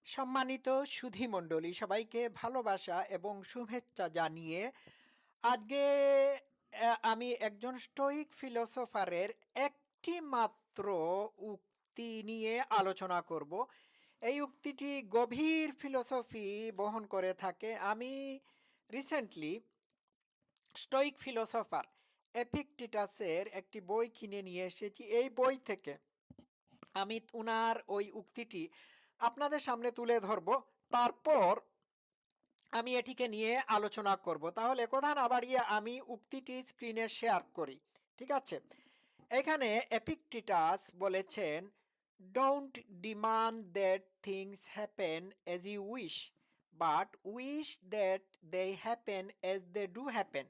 সম্মানিত সুধীমণ্ডলী সবাইকে ভালোবাসা এবং শুভেচ্ছা জানিয়ে আজকে আমি একজন স্টোইক ফিলোসোফারের একটি মাত্র উক্তি নিয়ে আলোচনা করব। এই উক্তিটি গভীর ফিলোসফি বহন করে থাকে। আমি রিসেন্টলি স্টোইক ফিলোসোফার এপিকটিটাসের একটি বই কিনে নিয়ে এসেছি। এই বই থেকে আমি উনার ওই উক্তিটি আপনাদের সামনে তুলে ধরব, তারপর আমি এটিকে নিয়ে আলোচনা করব। তাহলে কথা না বাড়িয়ে আমি উক্তিটি স্ক্রিনে শেয়ার করি। ঠিক আছে, এখানে এপিকটিটাস বলেছেন, don't demand that things happen as you wish, but wish that they happen as they do happen,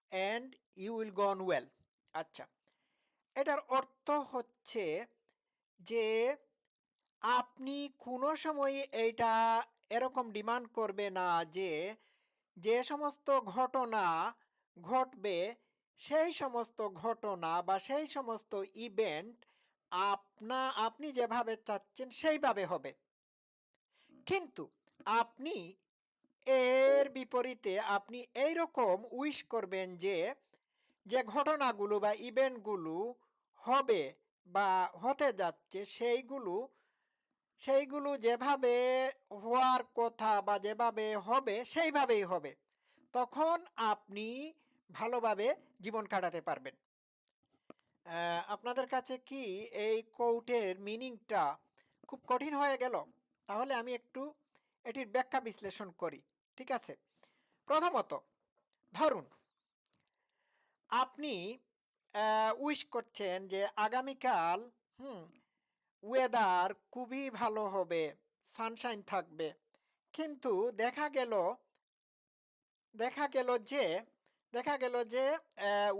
and you will gone well. আচ্ছা, এটার অর্থ হচ্ছে যে আপনি কোনো সময় এইটা এরকম ডিমান্ড করবে না যে যে সমস্ত ঘটনা ঘটবে সেই সমস্ত ঘটনা বা সেই সমস্ত ইভেন্ট আপনি যেভাবে চাচ্ছেন সেইভাবে হবে। কিন্তু আপনি এর বিপরীতে আপনি এইরকম উইশ করবেন যে যে ঘটনাগুলো বা ইভেন্টগুলো হবে বা হতে যাচ্ছে সেইগুলো যেভাবে হওয়ার কথা বা যেভাবে হবে সেইভাবেই হবে। তখন আপনি ভালোভাবে জীবন কাটাতে পারবেন। আপনাদের কাছে কি এই কোটের মিনিংটা খুব কঠিন হয়ে গেল? তাহলে আমি একটু এটির ব্যাখ্যা বিশ্লেষণ করি। ঠিক আছে, প্রথমত ধরুন আপনি উইশ করছেন যে আগামীকাল ওয়েদার খুবই ভালো হবে, সানশাইন থাকবে। কিন্তু দেখা গেল যে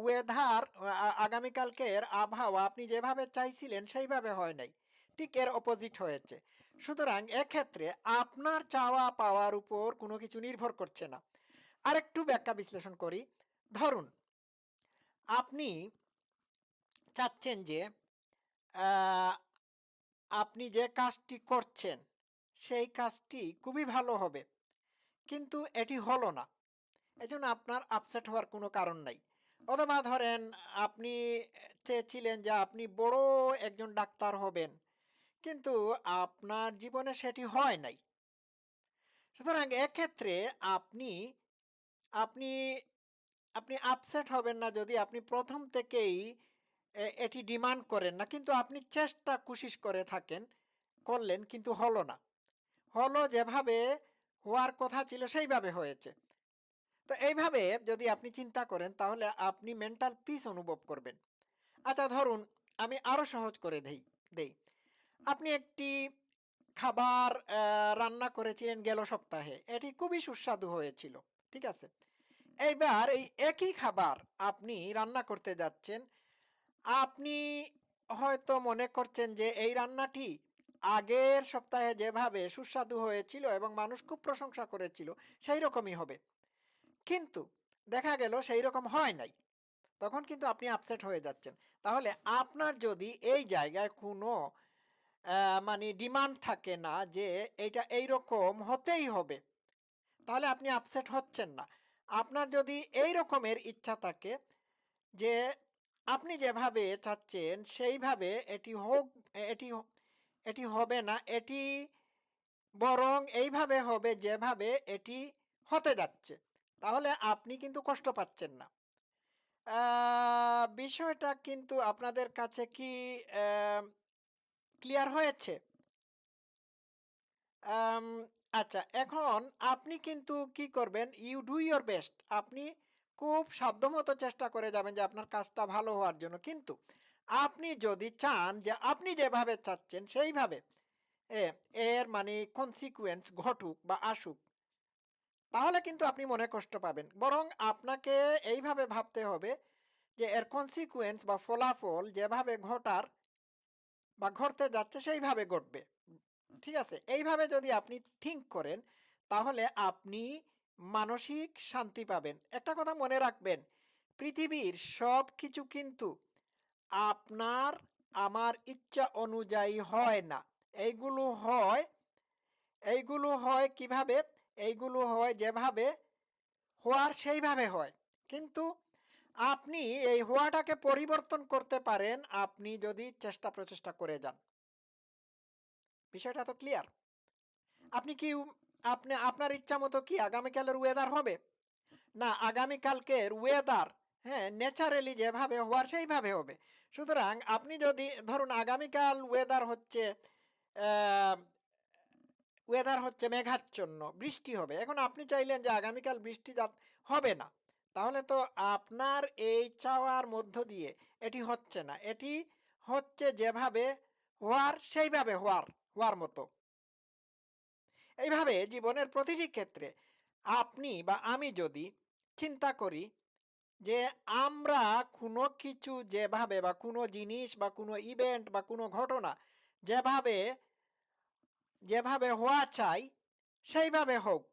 ওয়েদার আগামীকালকের আবহাওয়া আপনি যেভাবে চাইছিলেন সেইভাবে হয় নাই, ঠিক এর অপোজিট হয়েছে। সুতরাং এক্ষেত্রে আপনার চাওয়া পাওয়ার উপর কোনো কিছু নির্ভর করছে না। আরেকটু ব্যাখ্যা বিশ্লেষণ করি। ধরুন আপনি চাচ্ছেন যে আহ, আপনি যে কাজটি করছেন সেই কাজটি খুবই ভালো হবে, কিন্তু এটি হলো না। এজন্য আপনার আপসেট হওয়ার কোনো কারণ নাই। অথবা ধরেন আপনি চেয়েছিলেন যে আপনি বড় একজন ডাক্তার হবেন, কিন্তু আপনার জীবনে সেটি হয় নাই। সুতরাং এক্ষেত্রে আপনি আপনি আপনি আপসেট হবেন না যদি আপনি প্রথম থেকেই এটি ডিমান্ড করেন না, কিন্তু আপনি চেষ্টা কোশিশ করে করলেন কিন্তু হলো না। হলো যেভাবে হওয়ার কথা ছিল সেইভাবে হয়েছে। তো এইভাবে যদি আপনি চিন্তা করেন তাহলে আপনি মেন্টাল পিস অনুভব করবেন। আচ্ছা ধরুন আমি আরও সহজ করে দেই। আপনি একটি খাবার রান্না করেছিলেন গেল সপ্তাহে, এটি খুবই সুস্বাদু হয়েছিল। ঠিক আছে, এইবার এই একই খাবার আপনি রান্না করতে যাচ্ছেন। আপনি হয়তো মনে করছেন যে এই রান্নাটি আগের সপ্তাহে যেভাবে সুস্বাদু হয়েছিল এবং মানুষ খুব প্রশংসা করেছিল সেই রকমই হবে, কিন্তু দেখা গেল সেই রকম হয় নাই। তখন কিন্তু আপনি আপসেট হয়ে যাচ্ছেন। তাহলে আপনার যদি এই জায়গায় কোনো মানে ডিমান্ড থাকে না যে এইটা এই রকম হতেই হবে, তাহলে আপনি আপসেট হচ্ছেন না। আপনার যদি এই রকমের ইচ্ছা থাকে যে আপনি যেভাবে চাচ্ছেন সেইভাবে এটি হোক, এটি এটি হবে না, এটি বরং এইভাবে হবে যেভাবে এটি হতে যাচ্ছে, তাহলে আপনি কিন্তু কষ্ট পাচ্ছেন না। বিষয়টা কিন্তু আপনাদের কাছে কি ক্লিয়ার হয়েছে? আম, আচ্ছা, এখন আপনি কিন্তু কি করবেন, ইউ ডু ইয়োর বেস্ট। আপনি খুব সাধ্যমতো চেষ্টা করে যাবেন যে আপনার কাজটা ভালো হওয়ার জন্য, কিন্তু আপনি যদি চান যে আপনি যেভাবে চাচ্ছেন সেইভাবে এ এর মানে কনসিকুয়েন্স ঘটুক বা আসুক, তাহলে কিন্তু আপনি মনে কষ্ট পাবেন। বরং আপনাকে এইভাবে ভাবতে হবে যে এর কনসিকুয়েন্স বা ফলাফল যেভাবে ঘটার বা ঘটতে যাচ্ছে সেইভাবে ঘটবে। ঠিক আছে, এইভাবে যদি আপনি থিঙ্ক করেন তাহলে আপনি মানসিক শান্তি পাবেন। একটা কথা মনে রাখবেন, পৃথিবীর সব কিছু কিন্তু আপনার আমার ইচ্ছা অনুযায়ী হয় না। এইগুলো হয় এইগুলো হয় কিভাবে? এইগুলো হয় যেভাবে হওয়ার সেইভাবে হয়। কিন্তু আপনি এই হওয়াটাকে পরিবর্তন করতে পারেন আপনি যদি চেষ্টা প্রচেষ্টা করে যান। বিষয়টা তো ক্লিয়ার? আপনি কি আপনি আপনার ইচ্ছা মতো কি আগামীকালের ওয়েদার হবে? না, আগামীকালকের ওয়েদার, হ্যাঁ, ন্যাচারালি যেভাবে হওয়ার সেইভাবে হবে। সুতরাং আপনি যদি ধরুন আগামীকাল ওয়েদার হচ্ছে মেঘাচ্ছন্ন, বৃষ্টি হবে। এখন আপনি চাইলেন যে আগামীকাল বৃষ্টি হবে না। তাহলে তো আপনার এই চাওয়ার মধ্য দিয়ে এটি হচ্ছে না। এটি হচ্ছে যেভাবে হওয়ার সেইভাবে হওয়ার মতো। এইভাবে জীবনের প্রতিটি ক্ষেত্রে আপনি বা আমি যদি চিন্তা করি যে আমরা কোনো কিছু যেভাবে বা কোনো জিনিস বা কোনো ইভেন্ট বা কোনো ঘটনা যেভাবে যেভাবে হওয়া চাই সেইভাবে হোক,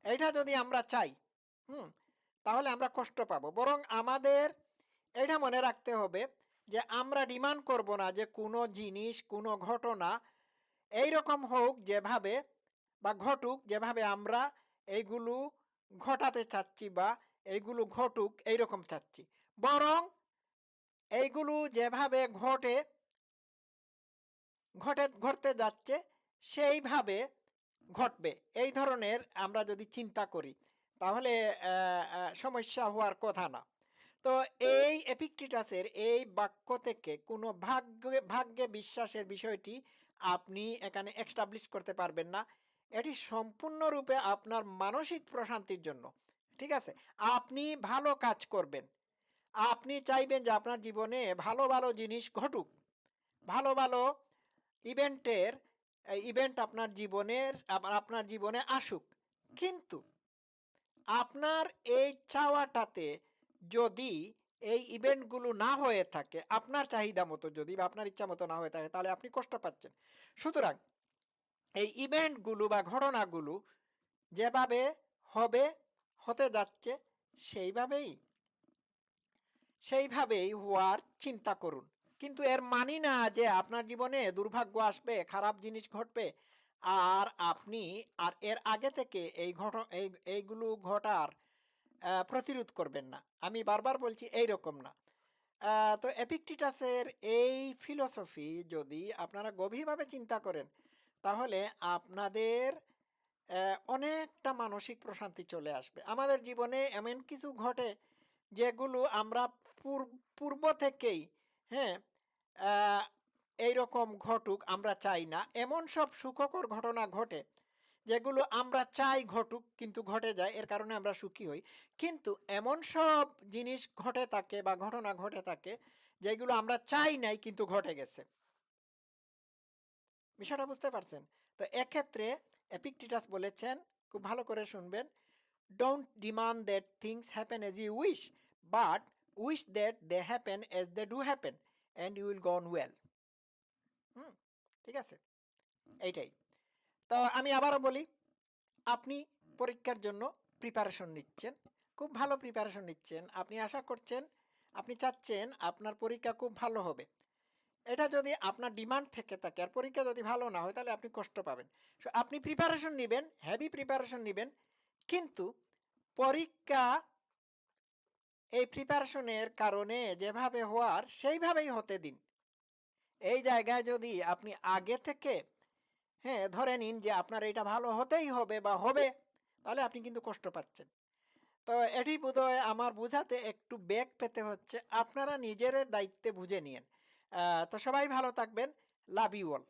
এইটা যদি আমরা চাই, হুম, তাহলে আমরা কষ্ট পাবো। বরং আমাদের এটা মনে রাখতে হবে যে আমরা ডিমান্ড করব না যে কোনো জিনিস কোনো ঘটনা এইরকম হোক যেভাবে বা ঘটুক যেভাবে আমরা এইগুলো ঘটাতে চাচ্ছি বা এইগুলো ঘটুক এইরকম চাচ্ছি। বরং এইগুলো যেভাবে ঘটতে যাচ্ছে সেইভাবে ঘটবে। এই ধরনের আমরা যদি চিন্তা করি তাহলে সমস্যা হওয়ার কথা না। তো এই এপিক্টেটাসের এই বাক্য থেকে কোনো ভাগ্যে বিশ্বাসের বিষয়টি আপনি এখানে এস্টাবলিশ করতে পারবেন না। এটি সম্পূর্ণরূপে আপনার মানসিক প্রশান্তির জন্য। ঠিক আছে? আপনি ভালো কাজ করবেন। আপনি চাইবেন যে আপনার জীবনে ভালো, ভালো জিনিস ঘটুক। ভালো, ভালো ইভেন্টের ইভেন্ট আপনার জীবনে আসুক। কিন্তু আপনার এই চাওয়াটাতে যদি এই ইভেন্টগুলো না হয়ে থাকে আপনার চাহিদা মতো, যদি বা আপনার ইচ্ছা মতো না হয়ে থাকে, তাহলে আপনি কষ্ট পাচ্ছেন। সুতরাং এই ইভেন্টগুলো বা ঘটনাগুলো যেভাবে হবে, হতে যাচ্ছে সেইভাবেই সেইভাবেই হওয়ার চিন্তা করুন। কিন্তু এর মানি না যে আপনার জীবনে দুর্ভাগ্য আসবে, খারাপ জিনিস ঘটবে, আর আপনি আর এর আগে থেকে এইগুলো ঘটার প্রতিরোধ করবেন না। আমি বারবার বলছি এইরকম না। তো এপিক্টেটাসের এই ফিলোসফি যদি আপনারা গভীরভাবে চিন্তা করেন তাহলে আপনাদের অনেকটা মানসিক প্রশান্তি চলে আসবে। আমাদের জীবনে এমন কিছু ঘটে যেগুলো আমরা পূর্ব থেকেই, হ্যাঁ, আহ, এইরকম ঘটুক আমরা চাই না। এমন সব সুখকর ঘটনা ঘটে যেগুলো আমরা চাই ঘটুক কিন্তু ঘটে যায়, এর কারণে আমরা সুখী হই। কিন্তু এমন সব জিনিস ঘটে থাকে বা ঘটনা ঘটে থাকে যেগুলো আমরা চাই নাই কিন্তু ঘটে গেছে। বিষয়টা বুঝতে পারছেন? তো এক্ষেত্রে এপিক্টেটাস বলেছেন, খুব ভালো করে শুনবেন, don't demand that things happen as you wish, but wish that they happen as they do happen and you will go on well. Hmm, ঠিক আছে, এইটাই। তো আমি আবারও বলি, আপনি পরীক্ষার জন্য প্রিপারেশন নিচ্ছেন, খুব ভালো প্রিপারেশন নিচ্ছেন, আপনি আশা করছেন, আপনি চাচ্ছেন আপনার পরীক্ষা খুব ভালো হবে। এটা যদি আপনার ডিমান্ড থেকে থাকে আর পরীক্ষা যদি ভালো না হয় তাহলে আপনি কষ্ট পাবেন। সো আপনি প্রিপারেশন নেবেন, হেভি প্রিপারেশন নেবেন, কিন্তু পরীক্ষা এই প্রিপারেশনের কারণে যেভাবে হওয়ার সেইভাবেই হতে দিন। এই জায়গায় যদি আপনি আগে থেকে, হ্যাঁ, ধরে নিন যে আপনার এটা ভালো হতেই হবে বা হবে, তাহলে আপনি কিন্তু কষ্ট পাচ্ছেন। তো এটি বোধহয় আমার বোঝাতে একটু বেগ পেতে হচ্ছে, আপনারা নিজের দায়িত্বে বুঝে নিন। তো সবাই ভালো থাকবেন। Love you all.